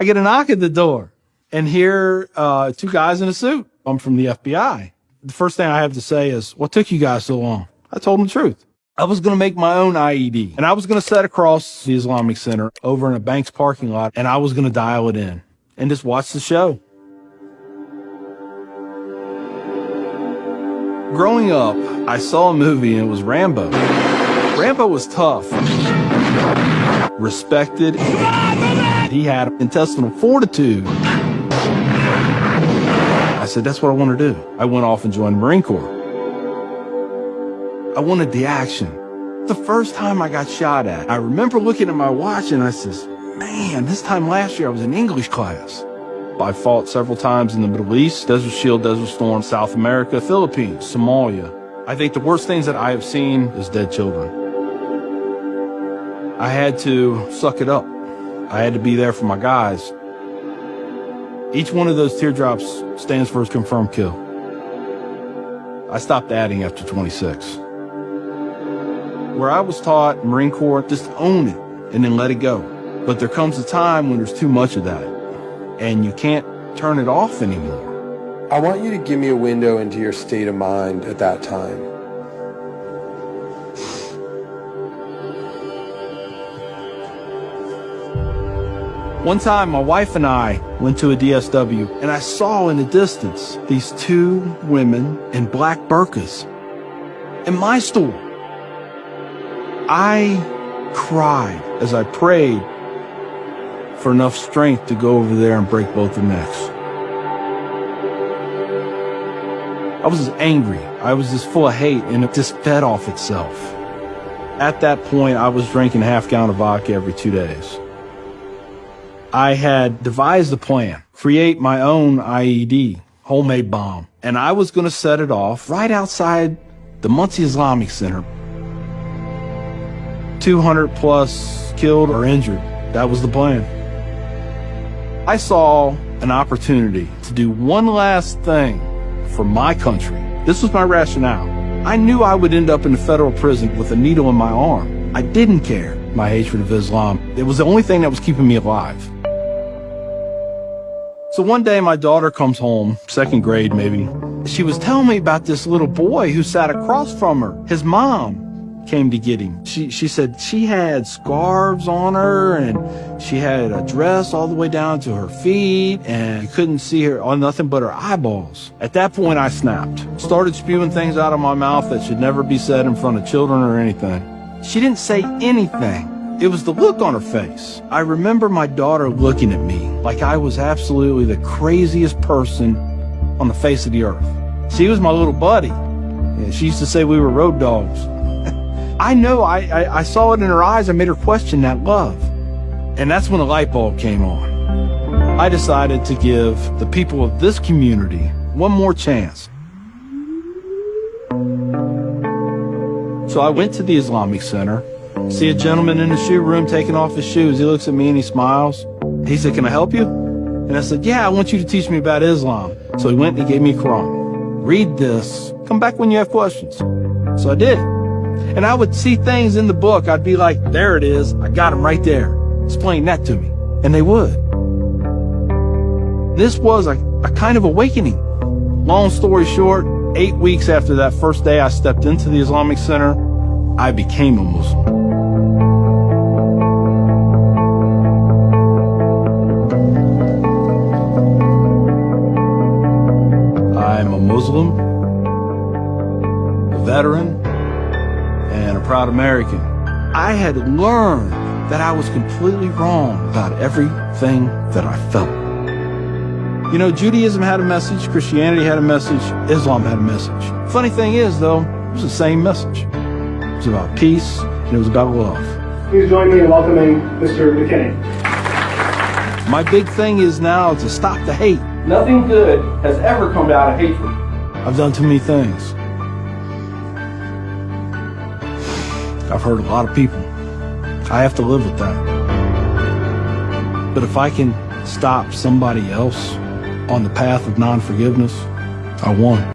I get a knock at the door, and here, two guys in a suit. I'm from the FBI. The first thing I have to say is, what took you guys so long? I told them the truth. I was going to make my own IED, and I was going to set across the Islamic Center over in a bank's parking lot, and I was going to dial it in and just watch the show. Growing up, I saw a movie, and it was Rambo. Rambo was tough, respected. He had intestinal fortitude. I said, that's what I want to do. I went off and joined the Marine Corps. I wanted the action. The first time I got shot at, I remember looking at my watch and I says, man, this time last year I was in English class. I fought several times in the Middle East, Desert Shield, Desert Storm, South America, Philippines, Somalia. I think the worst things that I have seen is dead children. I had to suck it up. I had to be there for my guys. Each one of those teardrops stands for a confirmed kill. I stopped adding after 26. Where I was taught, Marine Corps, just own it and then let it go. But there comes a time when there's too much of that and you can't turn it off anymore. I want you to give me a window into your state of mind at that time. One time, my wife and I went to a DSW, and I saw in the distance these two women in black burqas in my store. I cried as I prayed for enough strength to go over there and break both their necks. I was just angry. I was just full of hate, and it just fed off itself. At that point, I was drinking a half-gallon of vodka every 2 days. I had devised a plan, create my own IED, homemade bomb, and I was going to set it off right outside the Muncie Islamic Center. 200 plus killed or injured. That was the plan. I saw an opportunity to do one last thing for my country. This was my rationale. I knew I would end up in a federal prison with a needle in my arm. I didn't care. My hatred of Islam. It was the only thing that was keeping me alive. So one day my daughter comes home, second grade maybe. She was telling me about this little boy who sat across from her. His mom came to get him. She said she had scarves on her and she had a dress all the way down to her feet and you couldn't see her on nothing but her eyeballs. At that point I snapped. Started spewing things out of my mouth that should never be said in front of children or anything. She didn't say anything. It was the look on her face. I remember my daughter looking at me like I was absolutely the craziest person on the face of the earth. She was my little buddy. Yeah, she used to say we were road dogs. I know I saw it in her eyes. I made her question that love. And that's when a light bulb came on. I decided to give the people of this community one more chance. So I went to the Islamic Center, see a gentleman in the shoe room taking off his shoes. He looks at me and he smiles. He said, can I help you? And I said, yeah, I want you to teach me about Islam. So he went and he gave me a Quran. Read this. Come back when you have questions. So I did. And I would see things in the book. I'd be like, there it is. I got them right there. Explain that to me. And they would. This was a kind of awakening. Long story short, 8 weeks after that first day I stepped into the Islamic Center, I became a Muslim. I'm a Muslim, a veteran, and a proud American. I had learned that I was completely wrong about everything that I felt. You know, Judaism had a message, Christianity had a message, Islam had a message. Funny thing is, though, it was the same message. It was about peace, and it was about love. Please join me in welcoming Mr. McKinney. My big thing is now to stop the hate. Nothing good has ever come out of hatred. I've done too many things. I've hurt a lot of people. I have to live with that. But if I can stop somebody else on the path of non-forgiveness, I won.